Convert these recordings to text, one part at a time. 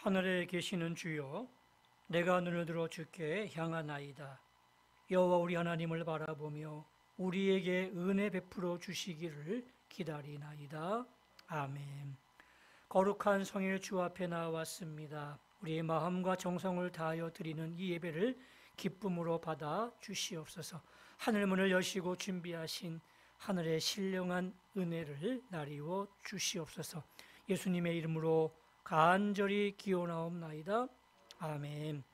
하늘에 계시는 주여, 내가 눈을 들어 주께 향하나이다. 여호와 우리 하나님을 바라보며 우리에게 은혜 베풀어 주시기를 기다리나이다. 아멘. 거룩한 성일 주 앞에 나왔습니다. 우리의 마음과 정성을 다하여 드리는 이 예배를 기쁨으로 받아 주시옵소서. 하늘문을 여시고 준비하신 하늘의 신령한 은혜를 나리워 주시옵소서. 예수님의 이름으로 간절히 기원하옵나이다. 아멘.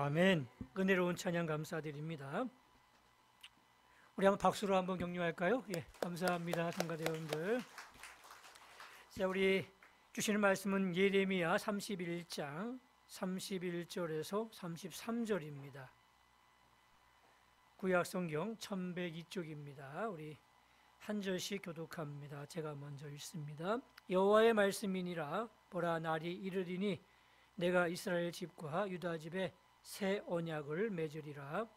아멘. 은혜로운 찬양 감사드립니다. 우리 한번 박수로 한번 격려할까요? 예, 감사합니다, 성가대원들. 자, 우리 주시는 말씀은 예레미야 31장 31절에서 33절입니다. 구약 성경 1102쪽입니다. 우리 한 절씩 교독합니다. 제가 먼저 읽습니다. 여호와의 말씀이니라. 보라, 날이 이르리니 내가 이스라엘 집과 유다 집에 새 언약을 맺으리라.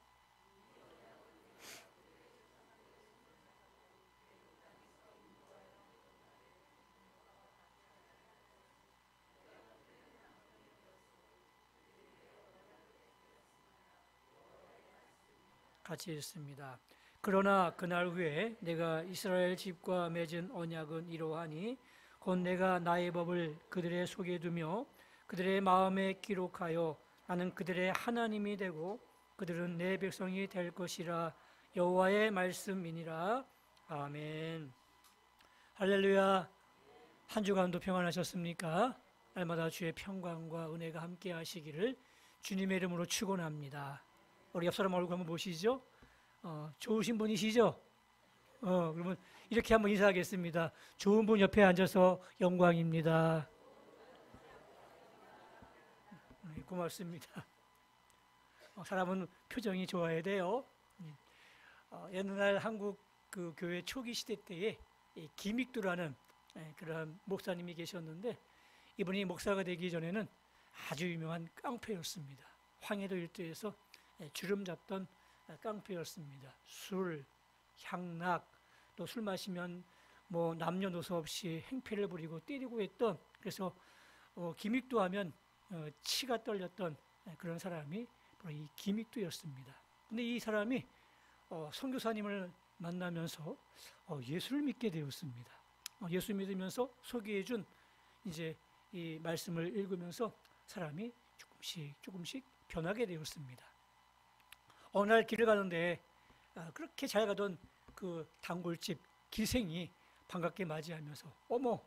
같이 읽습니다. 그러나 그날 후에 내가 이스라엘 집과 맺은 언약은 이러하니 곧 내가 나의 법을 그들의 속에 두며 그들의 마음에 기록하여 나는 그들의 하나님이 되고 그들은 내 백성이 될 것이라. 여호와의 말씀이니라. 아멘. 할렐루야. 한 주간도 평안하셨습니까? 날마다 주의 평강과 은혜가 함께 하시기를 주님의 이름으로 축원합니다. 우리 옆 사람 얼굴 한번 보시죠. 좋으신 분이시죠? 그러면 이렇게 한번 인사하겠습니다. 좋은 분 옆에 앉아서 영광입니다. 네, 고맙습니다. 사람은 표정이 좋아야 돼요. 옛날 한국 그 교회 초기 시대 때에 김익두라는 그런 목사님이 계셨는데, 이분이 목사가 되기 전에는 아주 유명한 깡패였습니다. 황해도 일대에서 주름 잡던 깡패였습니다. 술, 향락, 또 술 마시면 뭐 남녀노소 없이 행패를 부리고 때리고 했던, 그래서 김익두 하면 치가 떨렸던 그런 사람이 바로 이 김익두였습니다. 근데 이 사람이 선교사님을 만나면서 예수를 믿게 되었습니다. 예수 믿으면서 소개해준 이제 이 말씀을 읽으면서 사람이 조금씩 변하게 되었습니다. 어느 날 길을 가는데 그렇게 잘 가던 그 단골집 기생이 반갑게 맞이하면서 어머,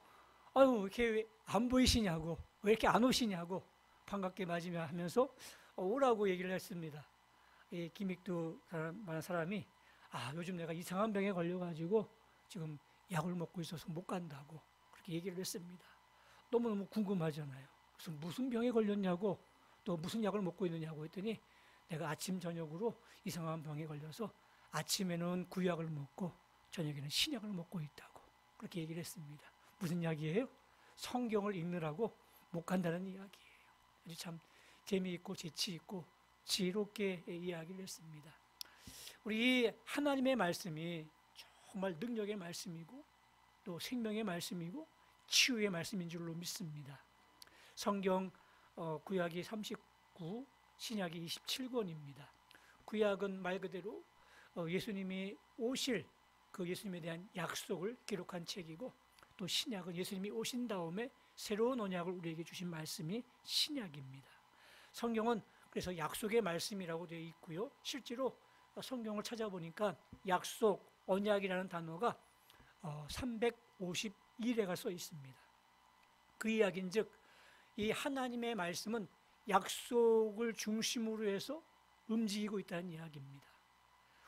아유, 이렇게 안 보이시냐고, 왜 이렇게 안 오시냐고 반갑게 맞이하면서 오라고 얘기를 했습니다. 이 김익두라는 사람이 요즘 내가 이상한 병에 걸려가지고 지금 약을 먹고 있어서 못 간다고 그렇게 얘기를 했습니다. 너무너무 궁금하잖아요. 그래서 무슨 병에 걸렸냐고, 또 무슨 약을 먹고 있느냐고 했더니 내가 아침 저녁으로 이상한 병에 걸려서 아침에는 구약을 먹고 저녁에는 신약을 먹고 있다고 그렇게 얘기를 했습니다. 무슨 약이에요? 성경을 읽느라고 못 간다는 이야기예요. 아주 참 재미있고 재치있고 지혜롭게 이야기를 했습니다. 우리 하나님의 말씀이 정말 능력의 말씀이고 또 생명의 말씀이고 치유의 말씀인 줄로 믿습니다. 성경 구약이 39, 신약이 27권입니다. 구약은 말 그대로 예수님이 오실 그 예수님에 대한 약속을 기록한 책이고, 또 신약은 예수님이 오신 다음에 새로운 언약을 우리에게 주신 말씀이 신약입니다. 성경은 그래서 약속의 말씀이라고 되어 있고요. 실제로 성경을 찾아보니까 약속, 언약이라는 단어가 351회가 써 있습니다. 그 이야기인즉 이 하나님의 말씀은 약속을 중심으로 해서 움직이고 있다는 이야기입니다.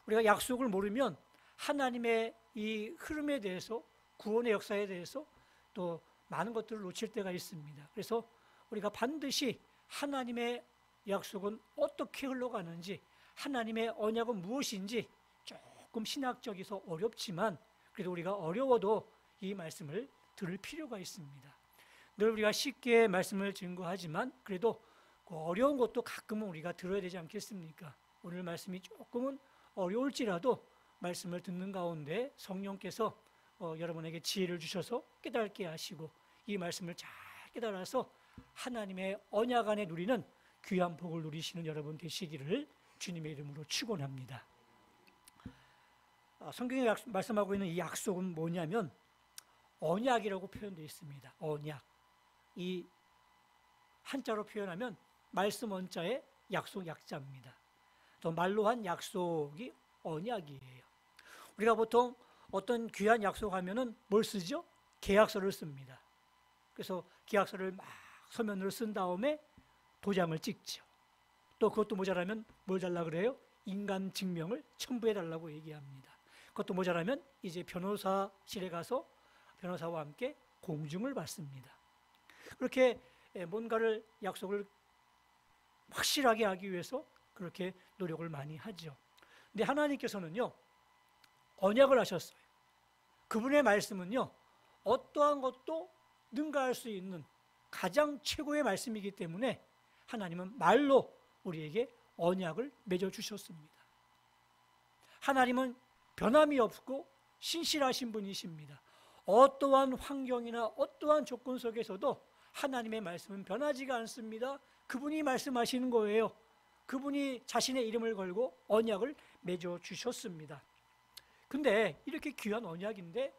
우리가 약속을 모르면 하나님의 이 흐름에 대해서, 구원의 역사에 대해서 또 많은 것들을 놓칠 때가 있습니다. 그래서 우리가 반드시 하나님의 약속은 어떻게 흘러가는지, 하나님의 언약은 무엇인지, 조금 신학적이서 어렵지만 그래도 우리가 어려워도 이 말씀을 들을 필요가 있습니다. 늘 우리가 쉽게 말씀을 증거하지만 그래도 그 어려운 것도 가끔은 우리가 들어야 되지 않겠습니까? 오늘 말씀이 조금은 어려울지라도 말씀을 듣는 가운데 성령께서 여러분에게 지혜를 주셔서 깨닫게 하시고 이 말씀을 잘 깨달아서 하나님의 언약 안에 누리는 귀한 복을 누리시는 여러분 되시기를 주님의 이름으로 축원합니다. 성경에 말씀하고 있는 이 약속은 뭐냐면 언약이라고 표현되어 있습니다. 언약. 이 한자로 표현하면 말씀 원자의 약속 약자입니다. 또 말로 한 약속이 언약이에요. 우리가 보통 어떤 귀한 약속하면은 뭘 쓰죠? 계약서를 씁니다. 그래서 계약서를 막 서면으로 쓴 다음에 도장을 찍죠. 또 그것도 모자라면 뭘 달라 그래요? 인간 증명을 첨부해 달라고 얘기합니다. 그것도 모자라면 이제 변호사실에 가서 변호사와 함께 공증을 받습니다. 그렇게 뭔가를 약속을 확실하게 하기 위해서 그렇게 노력을 많이 하죠. 근데 하나님께서는요, 언약을 하셨어요. 그분의 말씀은요, 어떠한 것도 능가할 수 있는 가장 최고의 말씀이기 때문에 하나님은 말로 우리에게 언약을 맺어주셨습니다. 하나님은 변함이 없고 신실하신 분이십니다. 어떠한 환경이나 어떠한 조건 속에서도 하나님의 말씀은 변하지가 않습니다. 그분이 말씀하시는 거예요. 그분이 자신의 이름을 걸고 언약을 맺어주셨습니다. 근데 이렇게 귀한 언약인데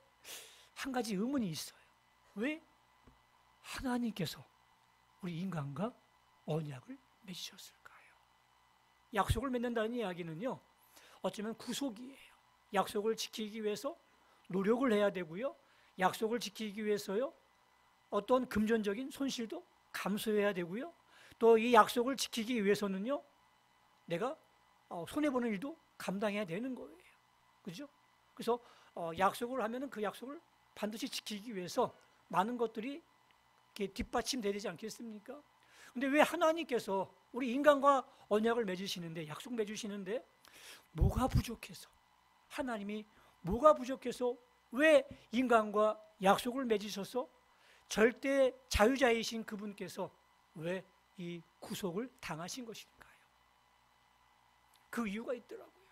한 가지 의문이 있어요. 왜 하나님께서 우리 인간과 언약을 맺으셨을까요? 약속을 맺는다는 이야기는요, 어쩌면 구속이에요. 약속을 지키기 위해서 노력을 해야 되고요, 약속을 지키기 위해서요, 어떤 금전적인 손실도 감수해야 되고요, 또 이 약속을 지키기 위해서는요, 내가 손해보는 일도 감당해야 되는 거예요. 그죠? 그래서 약속을 하면은 그 약속을 반드시 지키기 위해서 많은 것들이 이렇게 뒷받침돼야 되지 않겠습니까? 근데 왜 하나님께서 우리 인간과 언약을 맺으시는데, 약속 맺으시는데 뭐가 부족해서, 하나님이 뭐가 부족해서 왜 인간과 약속을 맺으셔서 절대 자유자이신 그분께서 왜 이 구속을 당하신 것일까요? 그 이유가 있더라고요.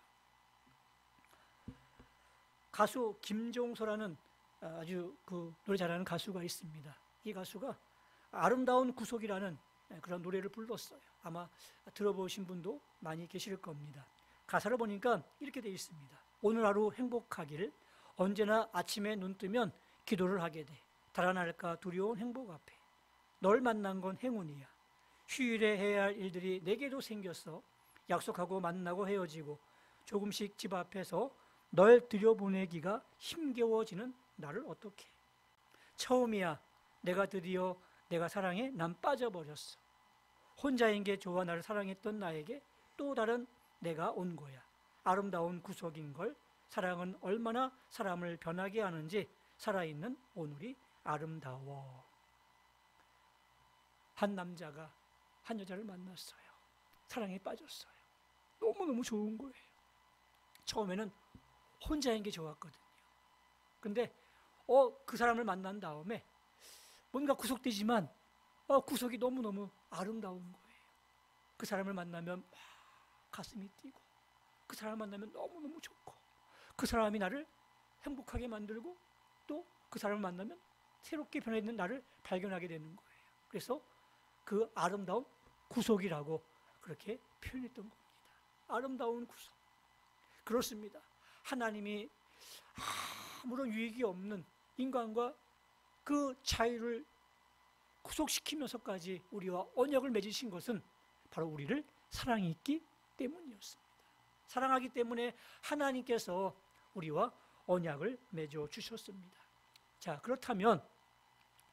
가수 김종서라는 아주 그 노래 잘하는 가수가 있습니다. 이 가수가 아름다운 구속이라는 그런 노래를 불렀어요. 아마 들어보신 분도 많이 계실 겁니다. 가사를 보니까 이렇게 되어 있습니다. 오늘 하루 행복하기를, 언제나 아침에 눈 뜨면 기도를 하게 돼. 달아날까 두려운 행복 앞에 널 만난 건 행운이야. 휴일에 해야 할 일들이 내게도 생겼어. 약속하고 만나고 헤어지고 조금씩 집 앞에서 널 들여보내기가 힘겨워지는 나를 어떡해. 처음이야. 내가 드디어 내가 사랑에 난 빠져버렸어. 혼자인 게 좋아. 나를 사랑했던 나에게 또 다른 내가 온 거야. 아름다운 구속인걸. 사랑은 얼마나 사람을 변하게 하는지. 살아있는 오늘이 아름다워. 한 남자가 한 여자를 만났어요. 사랑에 빠졌어요. 너무너무 좋은 거예요. 처음에는 혼자인 게 좋았거든요. 근데 그 사람을 만난 다음에 뭔가 구속되지만 구속이 너무너무 아름다운 거예요. 그 사람을 만나면 막 가슴이 뛰고, 그 사람을 만나면 너무너무 좋고, 그 사람이 나를 행복하게 만들고, 또 그 사람을 만나면 새롭게 변해있는 나를 발견하게 되는 거예요. 그래서 그 아름다운 구속이라고 그렇게 표현했던 겁니다. 아름다운 구속. 그렇습니다. 하나님이 아무런 유익이 없는 인간과 그 자유를 구속시키면서까지 우리와 언약을 맺으신 것은 바로 우리를 사랑했기 때문이었습니다. 사랑하기 때문에 하나님께서 우리와 언약을 맺어 주셨습니다. 자, 그렇다면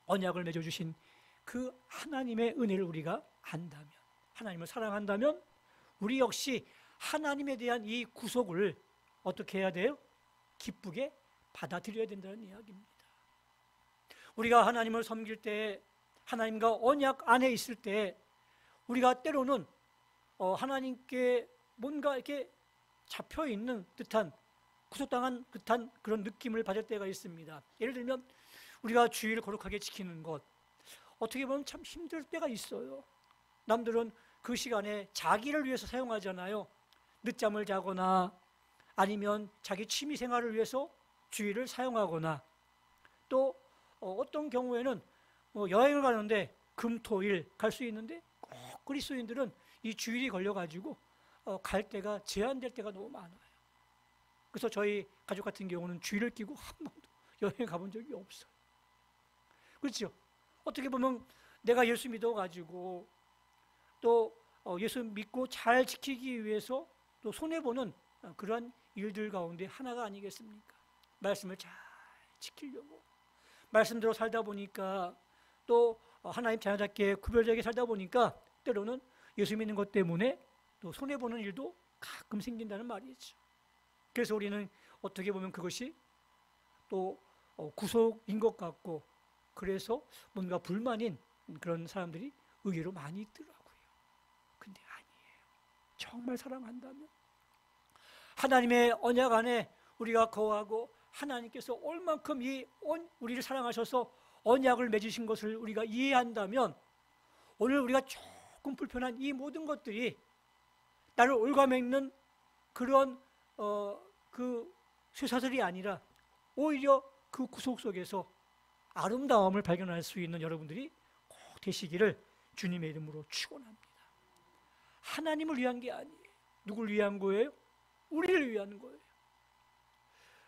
언약을 맺어 주신 그 하나님의 은혜를 우리가 안다면, 하나님을 사랑한다면 우리 역시 하나님에 대한 이 구속을 어떻게 해야 돼요? 기쁘게 받아들여야 된다는 이야기입니다. 우리가 하나님을 섬길 때, 하나님과 언약 안에 있을 때 우리가 때로는 하나님께 뭔가 이렇게 잡혀있는 듯한, 구속당한 듯한 그런 느낌을 받을 때가 있습니다. 예를 들면 우리가 주의를 거룩하게 지키는 것, 어떻게 보면 참 힘들 때가 있어요. 남들은 그 시간에 자기를 위해서 사용하잖아요. 늦잠을 자거나 아니면 자기 취미 생활을 위해서 주의를 사용하거나, 또 어떤 경우에는 여행을 가는데 금, 토, 일 갈 수 있는데 꼭 그리스도인들은 이 주일이 걸려가지고 갈 때가 제한될 때가 너무 많아요. 그래서 저희 가족 같은 경우는 주일을 끼고 한 번도 여행 가본 적이 없어요. 그렇죠? 어떻게 보면 내가 예수 믿어가지고 또 예수 믿고 잘 지키기 위해서 또 손해보는 그러한 일들 가운데 하나가 아니겠습니까? 말씀을 잘 지키려고, 말씀대로 살다 보니까, 또 하나님 자녀답게 구별되게 살다 보니까 때로는 예수 믿는 것 때문에 또 손해보는 일도 가끔 생긴다는 말이죠. 그래서 우리는 어떻게 보면 그것이 또 구속인 것 같고, 그래서 뭔가 불만인 그런 사람들이 의외로 많이 있더라고요. 근데 아니에요. 정말 사랑한다면 하나님의 언약 안에 우리가 거하고, 하나님께서 얼만큼 우리를 사랑하셔서 언약을 맺으신 것을 우리가 이해한다면, 오늘 우리가 조금 불편한 이 모든 것들이 나를 올가매는 그런 그 쇠사슬이 아니라 오히려 그 구속 속에서 아름다움을 발견할 수 있는 여러분들이 꼭 되시기를 주님의 이름으로 축원합니다. 하나님을 위한 게 아니에요. 누굴 위한 거예요? 우리를 위한 거예요.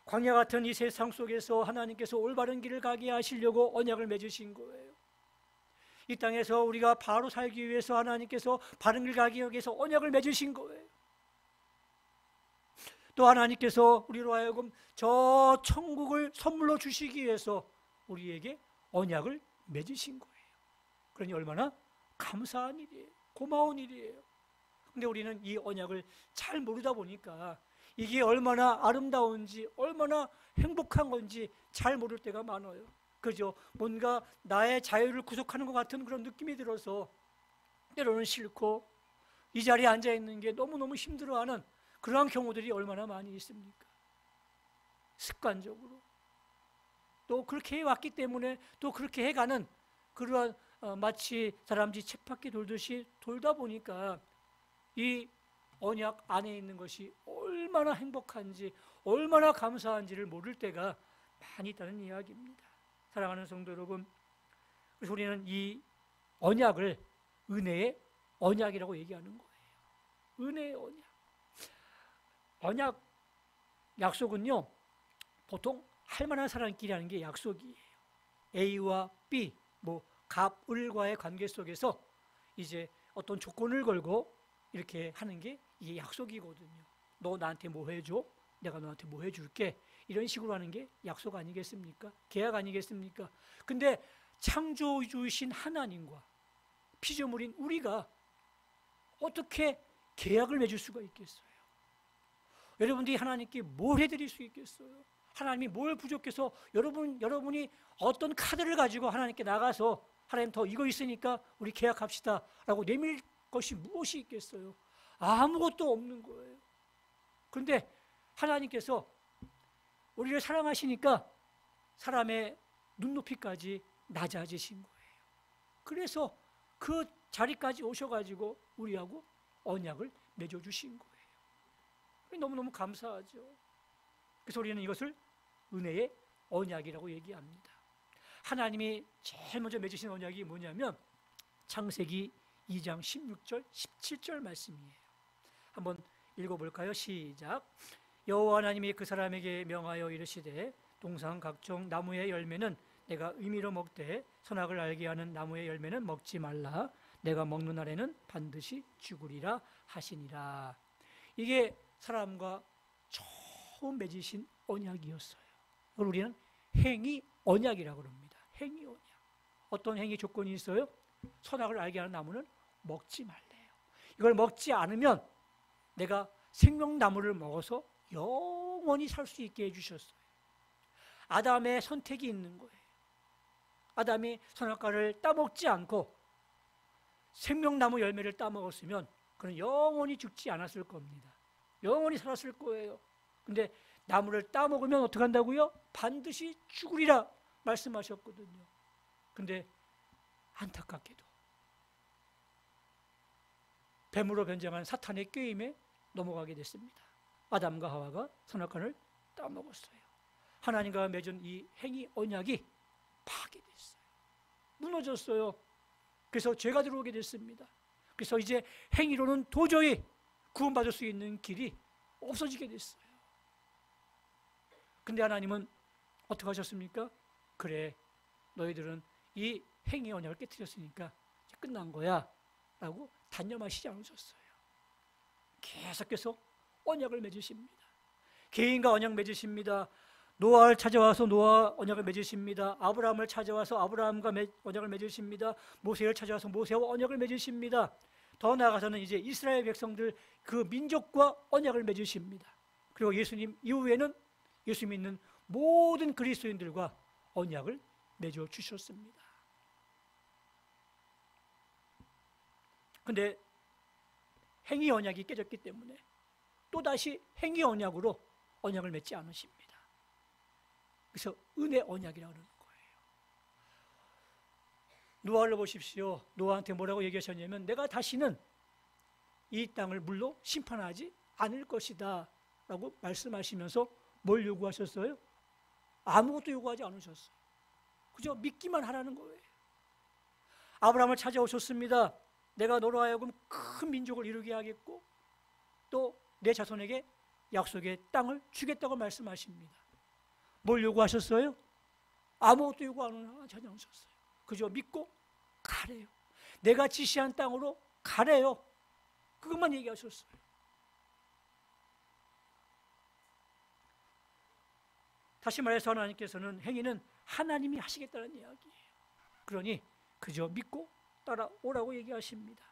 광야 같은 이 세상 속에서 하나님께서 올바른 길을 가게 하시려고 언약을 맺으신 거예요. 이 땅에서 우리가 바로 살기 위해서 하나님께서 바른 길 가기 위해서 언약을 맺으신 거예요. 또 하나님께서 우리로 하여금 저 천국을 선물로 주시기 위해서 우리에게 언약을 맺으신 거예요. 그러니 얼마나 감사한 일이에요. 고마운 일이에요. 근데 우리는 이 언약을 잘 모르다 보니까 이게 얼마나 아름다운지, 얼마나 행복한 건지 잘 모를 때가 많아요. 그죠? 뭔가 나의 자유를 구속하는 것 같은 그런 느낌이 들어서 때로는 싫고, 이 자리에 앉아 있는 게 너무너무 힘들어하는 그러한 경우들이 얼마나 많이 있습니까? 습관적으로 또 그렇게 해왔기 때문에 또 그렇게 해가는 그러한 마치 다람쥐 쳇바퀴 돌듯이 돌다 보니까 이 언약 안에 있는 것이 얼마나 행복한지, 얼마나 감사한지를 모를 때가 많이 있다는 이야기입니다. 사랑하는 성도 여러분, 그래서 우리는 이 언약을 은혜의 언약이라고 얘기하는 거예요. 은혜의 언약. 언약, 약속은요, 보통 할 만한 사람끼리 하는 게 약속이에요. A와 B, 갑, 을과의 관계 속에서 이제 어떤 조건을 걸고 이렇게 하는 게 이게 약속이거든요. 너 나한테 뭐 해줘? 내가 너한테 뭐 해줄게. 이런 식으로 하는 게 약속 아니겠습니까? 계약 아니겠습니까? 근데 창조주이신 하나님과 피조물인 우리가 어떻게 계약을 맺을 수가 있겠어요? 여러분들이 하나님께 뭘 해드릴 수 있겠어요? 하나님이 뭘 부족해서 여러분이 어떤 카드를 가지고 하나님께 나가서 하나님 더 이거 있으니까 우리 계약합시다 라고 내밀 것이 무엇이 있겠어요? 아무것도 없는 거예요. 그런데 하나님께서 우리를 사랑하시니까 사람의 눈높이까지 낮아지신 거예요. 그래서 그 자리까지 오셔가지고 우리하고 언약을 맺어주신 거예요. 너무너무 감사하죠. 그래서 우리는 이것을 은혜의 언약이라고 얘기합니다. 하나님이 제일 먼저 맺으신 언약이 뭐냐면 창세기 2장 16절 17절 말씀이에요. 한번 읽어볼까요? 시작. 여호와 하나님이 그 사람에게 명하여 이르시되 동산 각종 나무의 열매는 내가 의미로 먹되 선악을 알게 하는 나무의 열매는 먹지 말라. 내가 먹는 날에는 반드시 죽으리라 하시니라. 이게 사람과 처음 맺으신 언약이었어요. 그걸 우리는 행위 언약이라고 합니다. 행위 언약. 어떤 행위 조건이 있어요? 선악을 알게 하는 나무는 먹지 말래요. 이걸 먹지 않으면 내가 생명나무를 먹어서 영원히 살 수 있게 해주셨어요. 아담의 선택이 있는 거예요. 아담이 선악과를 따먹지 않고 생명나무 열매를 따먹었으면 그는 영원히 죽지 않았을 겁니다. 영원히 살았을 거예요. 근데 나무를 따먹으면 어떻게 한다고요? 반드시 죽으리라 말씀하셨거든요. 근데 안타깝게도 뱀으로 변장한 사탄의 꾀임에 넘어가게 됐습니다. 아담과 하와가 선악과를 따먹었어요. 하나님과 맺은 이 행위 언약이 파괴됐어요. 무너졌어요. 그래서 죄가 들어오게 됐습니다. 그래서 이제 행위로는 도저히 구원받을 수 있는 길이 없어지게 됐어요. 근데 하나님은 어떻게 하셨습니까? 그래, 너희들은 이 행위 언약을 깨뜨렸으니까 이제 끝난 거야 라고 단념하시지 않으셨어요. 계속해서 언약을 맺으십니다. 개인과 언약 맺으십니다. 노아를 찾아와서 노아 언약을 맺으십니다. 아브라함을 찾아와서 아브라함과 언약을 맺으십니다. 모세를 찾아와서 모세와 언약을 맺으십니다. 더 나아가서는 이제 이스라엘 백성들 그 민족과 언약을 맺으십니다. 그리고 예수님 이후에는 예수 믿는 모든 그리스도인들과 언약을 맺어 주셨습니다. 근데 행위 언약이 깨졌기 때문에 또다시 행위 언약으로 언약을 맺지 않으십니다. 그래서 은혜 언약이라고 하는 거예요. 노아를 보십시오. 노아한테 뭐라고 얘기하셨냐면 내가 다시는 이 땅을 물로 심판하지 않을 것이다 라고 말씀하시면서 뭘 요구하셨어요? 아무것도 요구하지 않으셨어요. 그저 믿기만 하라는 거예요. 아브라함을 찾아오셨습니다. 내가 너로 하여금 큰 민족을 이루게 하겠고 또 내 자손에게 약속의 땅을 주겠다고 말씀하십니다. 뭘 요구하셨어요? 아무것도 요구 안 하셨어요. 그저 믿고 가래요. 내가 지시한 땅으로 가래요. 그것만 얘기하셨어요. 다시 말해서 하나님께서는 행위는 하나님이 하시겠다는 이야기예요. 그러니 그저 믿고 따라오라고 얘기하십니다.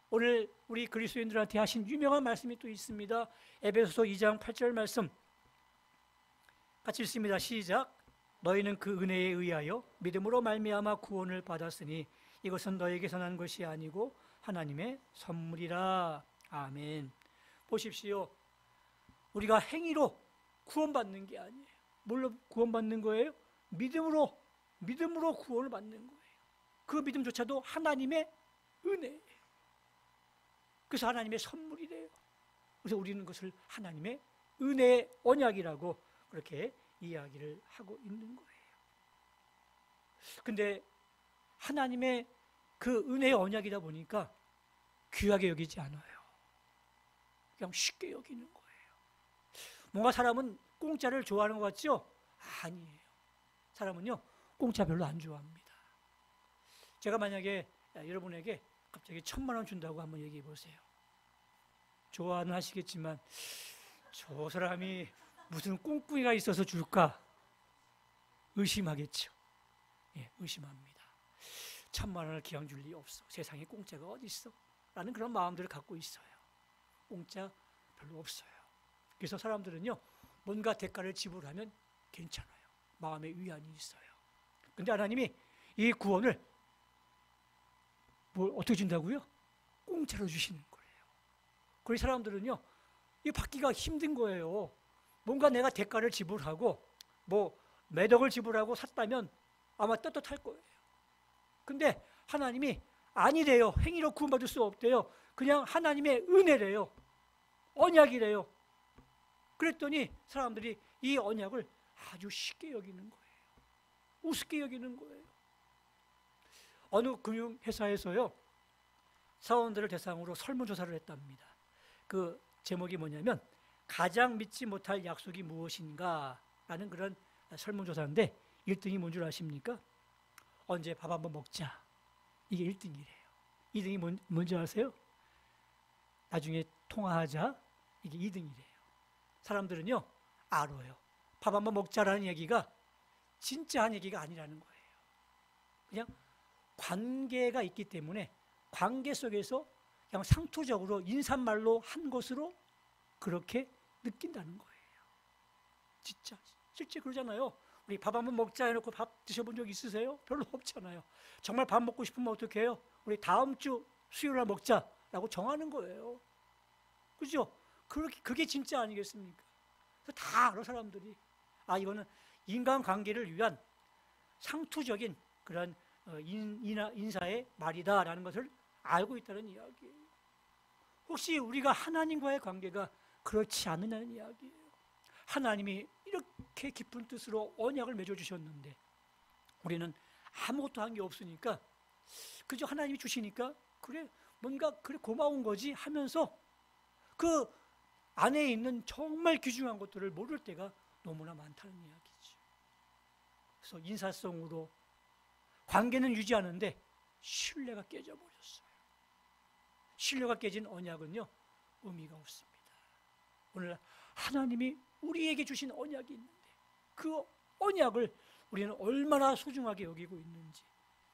오늘 우리 그리스도인들한테 하신 유명한 말씀이 또 있습니다. 에베소서 2장 8절 말씀 같이 읽습니다. 시작. 너희는 그 은혜에 의하여 믿음으로 말미암아 구원을 받았으니 이것은 너에게서 난 것이 아니고 하나님의 선물이라. 아멘. 보십시오. 우리가 행위로 구원받는 게 아니에요. 뭘로 구원받는 거예요? 믿음으로 구원을 받는 거예요. 그 믿음조차도 하나님의 은혜예요. 그래서 하나님의 선물이래요. 그래서 우리는 그것을 하나님의 은혜의 언약이라고 그렇게 이야기를 하고 있는 거예요. 근데 하나님의 그 은혜의 언약이다 보니까 귀하게 여기지 않아요. 그냥 쉽게 여기는 거예요. 뭔가 사람은 공짜를 좋아하는 것 같죠? 아니에요. 사람은요 공짜 별로 안 좋아합니다. 제가 만약에 여러분에게 갑자기 1,000만 원 준다고 한번 얘기해 보세요. 좋아는 하시겠지만 저 사람이 무슨 꿍꿍이가 있어서 줄까? 의심하겠죠. 예, 의심합니다. 1,000만 원을 기왕 줄 리 없어. 세상에 공짜가 어디 있어? 라는 그런 마음들을 갖고 있어요. 공짜 별로 없어요. 그래서 사람들은요 뭔가 대가를 지불하면 괜찮아요. 마음의 위안이 있어요. 근데 하나님이 이 구원을 뭘 어떻게 준다고요? 공짜로 주시는 거예요. 그런 사람들은요 이 받기가 힘든 거예요. 뭔가 내가 대가를 지불하고 뭐 몇 억을 지불하고 샀다면 아마 떳떳할 거예요. 근데 하나님이 아니래요. 행위로 구원받을 수 없대요. 그냥 하나님의 은혜래요. 언약이래요. 그랬더니 사람들이 이 언약을 아주 쉽게 여기는 거예요. 우습게 여기는 거예요. 어느 금융회사에서요 사원들을 대상으로 설문조사를 했답니다. 그 제목이 뭐냐면 가장 믿지 못할 약속이 무엇인가 라는 그런 설문조사인데 1등이 뭔 줄 아십니까? 언제 밥 한번 먹자. 이게 1등이래요. 2등이 뭔지 아세요? 나중에 통화하자. 이게 2등이래요. 사람들은요 알아요. 밥 한번 먹자라는 얘기가 진짜 한 얘기가 아니라는 거예요. 그냥 관계가 있기 때문에 관계 속에서 그냥 상투적으로 인사말로 한 것으로 그렇게 느낀다는 거예요. 진짜 실제 그러잖아요. 우리 밥 한번 먹자 해놓고 밥 드셔본 적 있으세요? 별로 없잖아요. 정말 밥 먹고 싶으면 어떻게 해요? 우리 다음 주 수요일날 먹자라고 정하는 거예요. 그죠? 그게 진짜 아니겠습니까? 그래서 다 알아 사람들이. 아 이거는 인간관계를 위한 상투적인 그런 인사의 말이다라는 것을 알고 있다는 이야기예요. 혹시 우리가 하나님과의 관계가 그렇지 않느냐는 이야기예요. 하나님이 이렇게 깊은 뜻으로 언약을 맺어주셨는데 우리는 아무것도 한 게 없으니까 그저 하나님이 주시니까 그래 뭔가 그래 고마운 거지 하면서 그 안에 있는 정말 귀중한 것들을 모를 때가 너무나 많다는 이야기죠. 그래서 인사성으로 관계는 유지하는데 신뢰가 깨져버렸어요. 신뢰가 깨진 언약은요 의미가 없습니다. 오늘 하나님이 우리에게 주신 언약이 있는데 그 언약을 우리는 얼마나 소중하게 여기고 있는지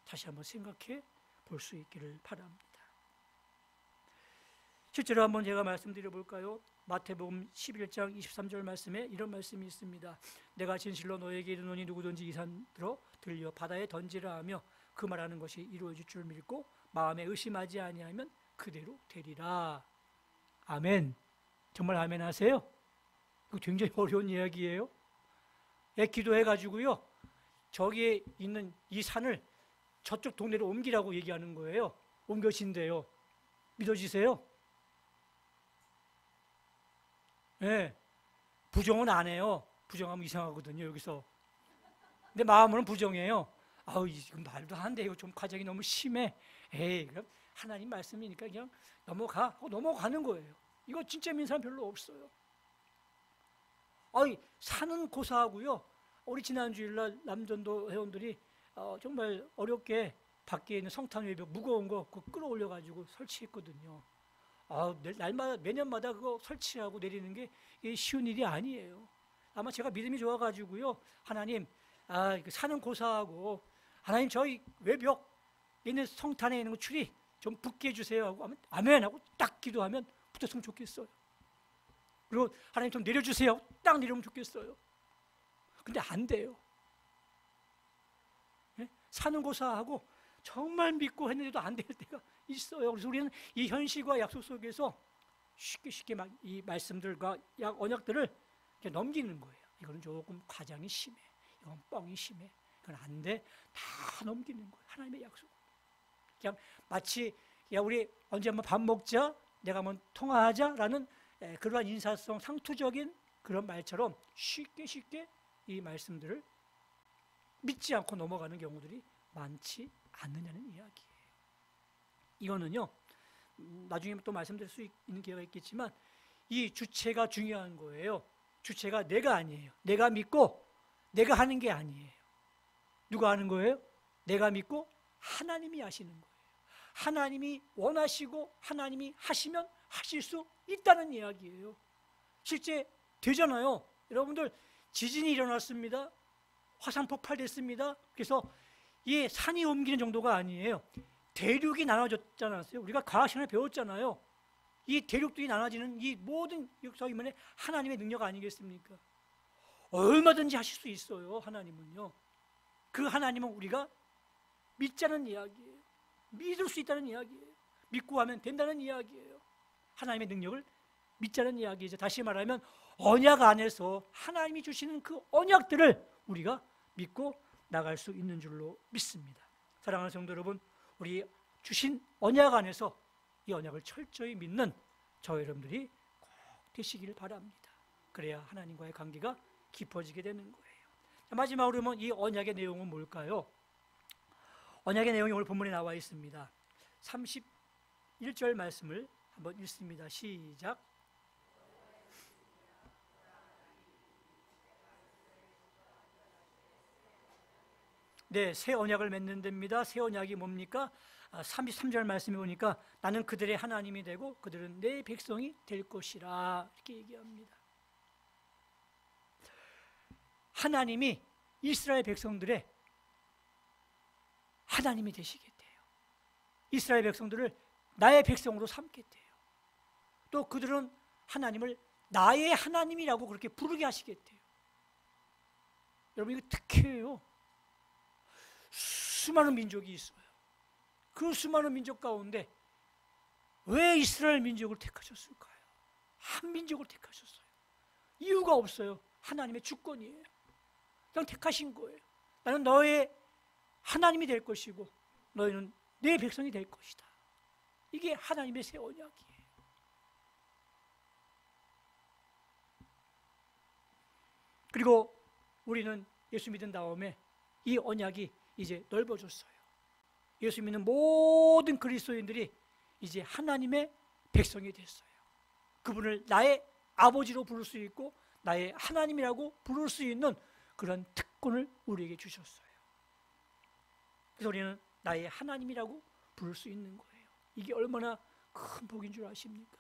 다시 한번 생각해 볼 수 있기를 바랍니다. 실제로 한번 제가 말씀드려 볼까요? 마태복음 11장 23절 말씀에 이런 말씀이 있습니다. 내가 진실로 너에게 이르노니 누구든지 이 산 들려 바다에 던지라 하며 그 말하는 것이 이루어질 줄 믿고 마음에 의심하지 아니하면 그대로 되리라. 아멘. 정말 아멘 하세요? 이거 굉장히 어려운 이야기예요. 기도해가지고요, 저기에 있는 이 산을 저쪽 동네로 옮기라고 얘기하는 거예요. 옮겨진대요. 믿어지세요? 네. 부정은 안 해요. 부정하면 이상하거든요, 여기서. 근데 마음으로는 부정해요. 아우, 지금 말도 안 돼. 이거 좀 과정이 너무 심해. 에이, 그럼 하나님 말씀이니까 그냥 넘어가는 거예요. 이거 진짜 믿는 사람 별로 없어요. 아이, 산은 고사하고요. 우리 지난 주일날 남전도 회원들이 정말 어렵게 밖에 있는 성탄 외벽 무거운 거 그거 끌어올려가지고 설치했거든요. 날마다 매년마다 그거 설치하고 내리는 게 쉬운 일이 아니에요. 아마 제가 믿음이 좋아가지고요, 하나님, 산은 고사하고 하나님 저희 외벽 있는 성탄에 있는 거 추리 좀 붙게 해주세요 하고 아멘 하고 딱 기도하면 붙었으면 좋겠어요. 그리고 하나님 좀 내려주세요. 딱 내려오면 좋겠어요. 근데 안 돼요. 네? 사는 고사하고 정말 믿고 했는데도 안 될 때가 있어요. 그래서 우리는 이 현실과 약속 속에서 쉽게 막 이 말씀들과 언약들을 이렇게 넘기는 거예요. 이거는 조금 과장이 심해. 이건 뻥이 심해. 이건 안 돼. 다 넘기는 거예요. 하나님의 약속. 그냥 마치 우리 언제 한번 밥 먹자, 내가 한번 통화하자라는 그러한 인사성 상투적인 그런 말처럼 쉽게 이 말씀들을 믿지 않고 넘어가는 경우들이 많지 않느냐는 이야기예요. 이거는요, 나중에 또 말씀드릴 수 있는 기회가 있겠지만 이 주체가 중요한 거예요. 주체가 내가 아니에요. 내가 믿고 내가 하는 게 아니에요. 누가 하는 거예요? 내가 믿고 하나님이 하시는 거예요. 하나님이 원하시고 하나님이 하시면 하실 수 있다는 이야기예요. 실제 되잖아요. 여러분들, 지진이 일어났습니다. 화산 폭발됐습니다. 그래서 이 산이 옮기는 정도가 아니에요. 대륙이 나눠졌지 않았어요? 우리가 과학 시간에 배웠잖아요. 이 대륙들이 나눠지는 이 모든 역사이면에 하나님의 능력 아니겠습니까? 얼마든지 하실 수 있어요. 하나님은요. 그 하나님은 우리가 믿자는 이야기예요. 믿을 수 있다는 이야기예요. 믿고 하면 된다는 이야기예요. 하나님의 능력을 믿자는 이야기죠. 다시 말하면 언약 안에서 하나님이 주시는 그 언약들을 우리가 믿고 나갈 수 있는 줄로 믿습니다. 사랑하는 성도 여러분, 우리 주신 언약 안에서 이 언약을 철저히 믿는 저 여러분들이 꼭 되시길 바랍니다. 그래야 하나님과의 관계가 깊어지게 되는 거예요. 마지막으로 보면 이 언약의 내용은 뭘까요? 언약의 내용이 오늘 본문에 나와 있습니다. 31절 말씀을 한번 읽습니다. 시작. 네, 새 언약을 맺는 데입니다. 새 언약이 뭡니까? 33절 말씀에 보니까 나는 그들의 하나님이 되고 그들은 내 백성이 될 것이라 이렇게 얘기합니다. 하나님이 이스라엘 백성들의 하나님이 되시겠대요. 이스라엘 백성들을 나의 백성으로 삼겠대요. 또 그들은 하나님을 나의 하나님이라고 그렇게 부르게 하시겠대요. 여러분, 이거 특혜예요. 수많은 민족이 있어요. 그 수많은 민족 가운데 왜 이스라엘 민족을 택하셨을까요? 한 민족을 택하셨어요. 이유가 없어요. 하나님의 주권이에요. 그냥 택하신 거예요. 나는 너의 하나님이 될 것이고 너희는 내 백성이 될 것이다. 이게 하나님의 새 언약이에요. 그리고 우리는 예수 믿은 다음에 이 언약이 이제 넓어졌어요. 예수 믿는 모든 그리스도인들이 이제 하나님의 백성이 됐어요. 그분을 나의 아버지로 부를 수 있고 나의 하나님이라고 부를 수 있는 그런 특권을 우리에게 주셨어요. 그래서 우리는 나의 하나님이라고 부를 수 있는 거예요. 이게 얼마나 큰 복인 줄 아십니까?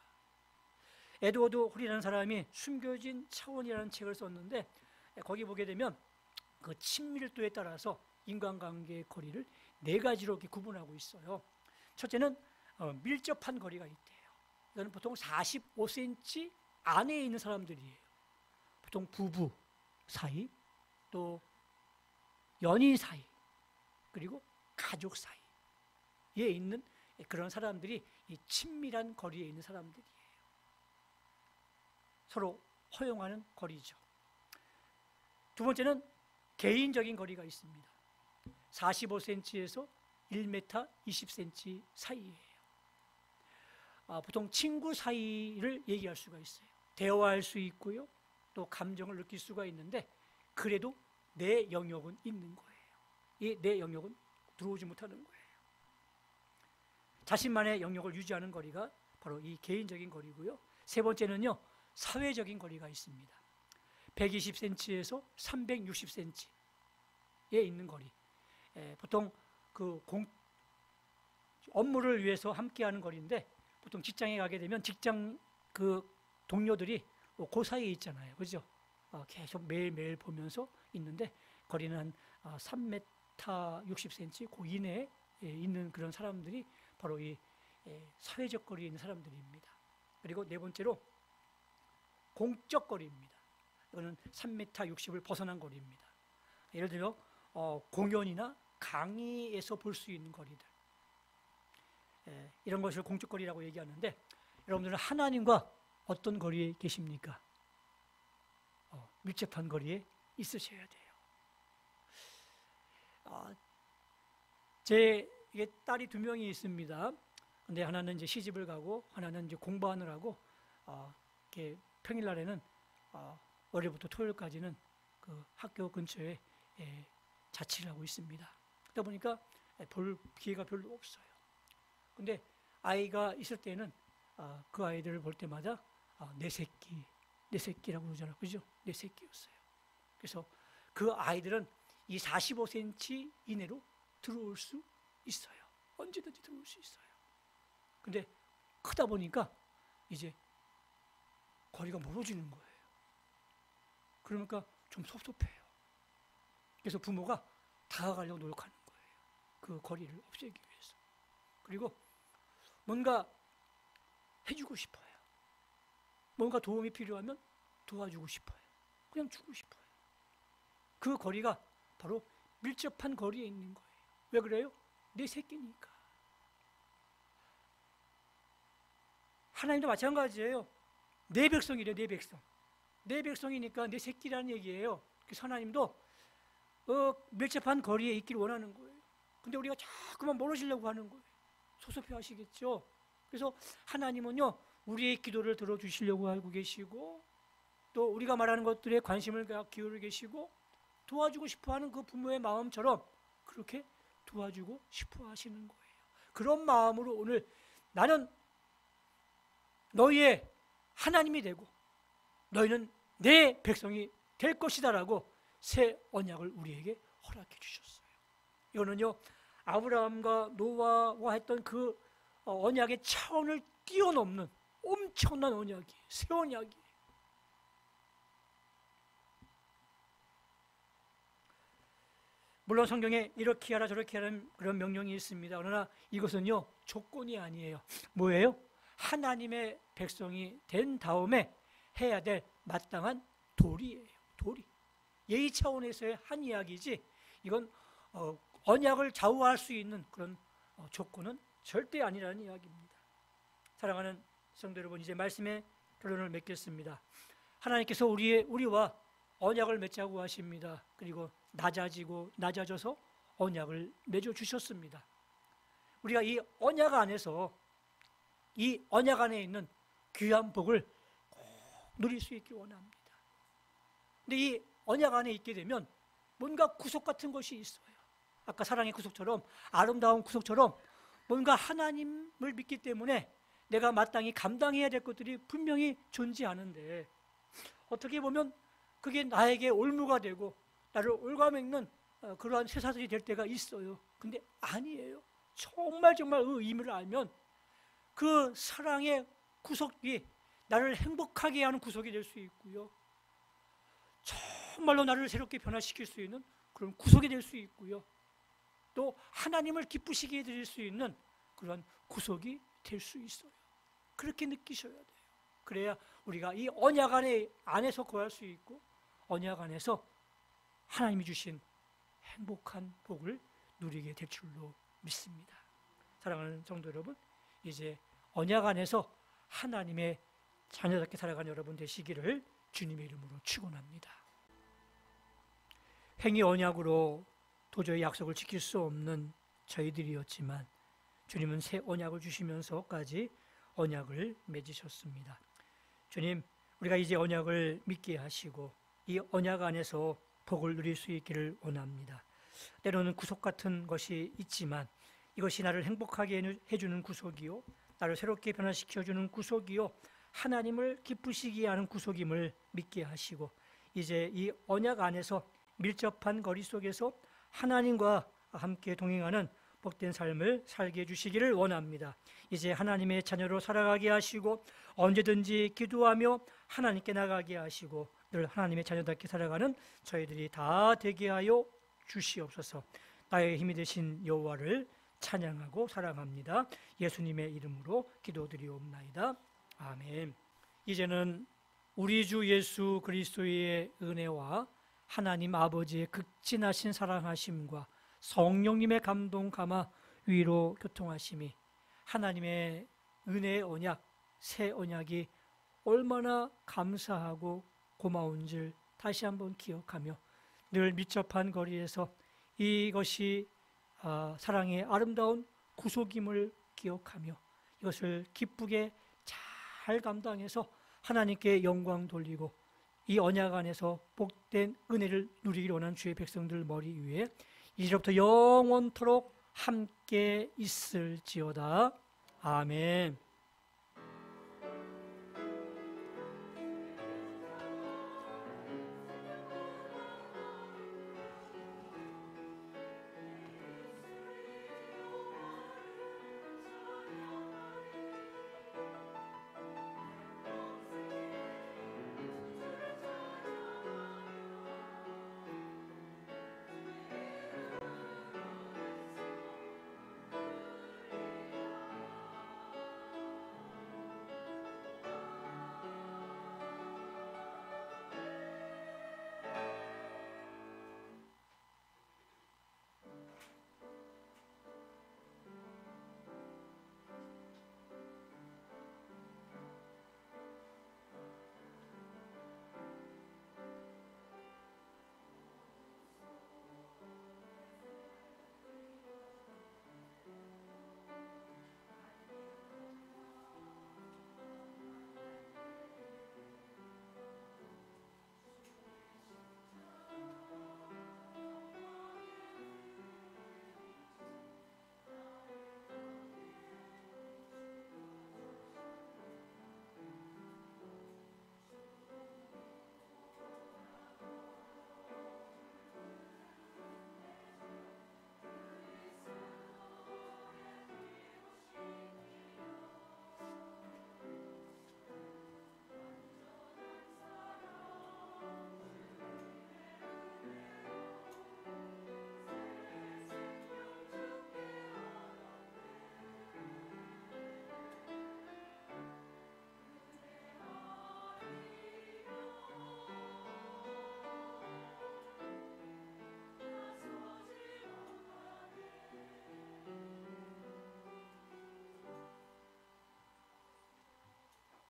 에드워드 홀이라는 사람이 숨겨진 차원이라는 책을 썼는데 거기 보게 되면 그 친밀도에 따라서 인간관계의 거리를 4가지로 이렇게 구분하고 있어요. 첫째는 밀접한 거리가 있대요. 이건 보통 45cm 안에 있는 사람들이에요. 보통 부부 사이, 또 연인 사이, 그리고 가족 사이에 있는 그런 사람들이 이 친밀한 거리에 있는 사람들이에요. 서로 허용하는 거리죠. 두 번째는 개인적인 거리가 있습니다. 45cm에서 1m 20cm 사이예요. 보통 친구 사이를 얘기할 수가 있어요. 대화할 수 있고요, 또 감정을 느낄 수가 있는데, 그래도 내 영역은 있는 거예요. 이 내 영역은 들어오지 못하는 거예요. 자신만의 영역을 유지하는 거리가 바로 이 개인적인 거리고요. 세 번째는요, 사회적인 거리가 있습니다. 120cm에서 360cm에 있는 거리. 보통 그 업무를 위해서 함께하는 거리인데, 보통 직장에 가게 되면 직장 그 동료들이 그 사이에 있잖아요, 그죠? 계속 매일매일 보면서 있는데, 거리는 한 3m 60cm 그 이내에 있는 그런 사람들이 바로 이 사회적 거리에 있는 사람들입니다. 그리고 네 번째로 공적 거리입니다. 이거는 3m 60을 벗어난 거리입니다. 예를 들어 공연이나 강의에서 볼 수 있는 거리들, 이런 것을 공적 거리라고 얘기하는데, 여러분들은 하나님과 어떤 거리에 계십니까? 밀접한 거리에 있으셔야 돼요. 제 딸이 두 명이 있습니다. 근데 하나는 이제 시집을 가고, 하나는 이제 공부하느라고 이렇게 평일날에는 월요일부터 토요일까지는 그 학교 근처에 자취를 하고 있습니다. 그러다 보니까 볼 기회가 별로 없어요. 근데 아이가 있을 때는 그 아이들을 볼 때마다 내 새끼라고 그러잖아요, 그죠? 내 새끼였어요. 그래서 그 아이들은 이 45cm 이내로 들어올 수 있어요. 언제든지 들어올 수 있어요. 근데 크다 보니까 이제 거리가 멀어지는 거예요. 그러니까 좀 섭섭해요. 그래서 부모가 다가가려고 노력하는 거예요. 그 거리를 없애기 위해서. 그리고 뭔가 해주고 싶어요. 뭔가 도움이 필요하면 도와주고 싶어요. 그냥 주고 싶어요. 그 거리가 바로 밀접한 거리에 있는 거예요. 왜 그래요? 내 새끼니까. 하나님도 마찬가지예요. 내 백성이래, 내 백성. 내 백성이니까 내 새끼라는 얘기예요. 그래서 하나님도 밀접한 거리에 있기를 원하는 거예요. 근데 우리가 자꾸만 멀어지려고 하는 거예요. 섭섭해 하시겠죠. 그래서 하나님은요, 우리의 기도를 들어주시려고 하고 계시고, 또 우리가 말하는 것들에 관심을 기울이고 계시고, 도와주고 싶어하는 그 부모의 마음처럼 그렇게 도와주고 싶어 하시는 거예요. 그런 마음으로 오늘 나는 너희의 하나님이 되고 너희는 내 백성이 될 것이다 라고 새 언약을 우리에게 허락해 주셨어요. 이거는요, 아브라함과 노아와 했던 그 언약의 차원을 뛰어넘는 엄청난 언약이에요. 새 언약이에요. 물론 성경에 이렇게 하라 저렇게 하라는 그런 명령이 있습니다. 그러나 이것은요, 조건이 아니에요. 뭐예요? 하나님의 백성이 된 다음에 해야 될 마땅한 도리예요. 도리. 예의 차원에서의 한 이야기지, 이건 언약을 좌우할 수 있는 그런 조건은 절대 아니라는 이야기입니다. 사랑하는 성도 여러분, 이제 말씀의 결론을 맺겠습니다. 하나님께서 우리와 언약을 맺자고 하십니다. 그리고 낮아져서 언약을 맺어주셨습니다. 우리가 이 언약 안에서, 이 언약 안에 있는 귀한 복을 꼭 누릴 수 있길 원합니다. 근데 이 언약 안에 있게 되면 뭔가 구속 같은 것이 있어요. 아까 사랑의 구속처럼, 아름다운 구속처럼 뭔가 하나님을 믿기 때문에 내가 마땅히 감당해야 될 것들이 분명히 존재하는데, 어떻게 보면 그게 나에게 올무가 되고 나를 올가매는 그러한 쇠사슬이 될 때가 있어요. 근데 아니에요. 정말 그 의미를 알면 그 사랑의 구속이 나를 행복하게 하는 구속이 될 수 있고요, 정말로 나를 새롭게 변화시킬 수 있는 그런 구속이 될 수 있고요, 또 하나님을 기쁘시게 해드릴 수 있는 그런 구속이 될 수 있어요. 그렇게 느끼셔야 돼요. 그래야 우리가 이 언약 안에서 거할 수 있고 언약 안에서 하나님이 주신 행복한 복을 누리게 될 줄로 믿습니다. 사랑하는 성도 여러분, 이제 언약 안에서 하나님의 자녀답게 살아가는 여러분 되시기를 주님의 이름으로 축원합니다. 행위 언약으로 도저히 약속을 지킬 수 없는 저희들이었지만 주님은 새 언약을 주시면서까지 언약을 맺으셨습니다. 주님, 우리가 이제 언약을 믿게 하시고 이 언약 안에서 복을 누릴 수 있기를 원합니다. 때로는 구속 같은 것이 있지만 이것이 나를 행복하게 해주는 구속이요, 나를 새롭게 변화시켜주는 구속이요, 하나님을 기쁘시게 하는 구속임을 믿게 하시고 이제 이 언약 안에서 밀접한 거리 속에서 하나님과 함께 동행하는 복된 삶을 살게 해주시기를 원합니다. 이제 하나님의 자녀로 살아가게 하시고 언제든지 기도하며 하나님께 나가게 하시고 늘 하나님의 자녀답게 살아가는 저희들이 다 되게 하여 주시옵소서. 나의 힘이 되신 여호와를 찬양하고 사랑합니다. 예수님의 이름으로 기도드리옵나이다. 아멘. 이제는 우리 주 예수 그리스도의 은혜와 하나님 아버지의 극진하신 사랑하심과 성령님의 감동 감화 위로 교통하심이 하나님의 은혜의 언약, 새 언약이 얼마나 감사하고 고마운 줄 다시 한번 기억하며 늘 밀접한 거리에서 이것이 사랑의 아름다운 구속임을 기억하며 이것을 기쁘게 잘 감당해서 하나님께 영광 돌리고 이 언약 안에서 복된 은혜를 누리기를 원하는 주의 백성들 머리 위에 이제부터 영원토록 함께 있을지어다. 아멘.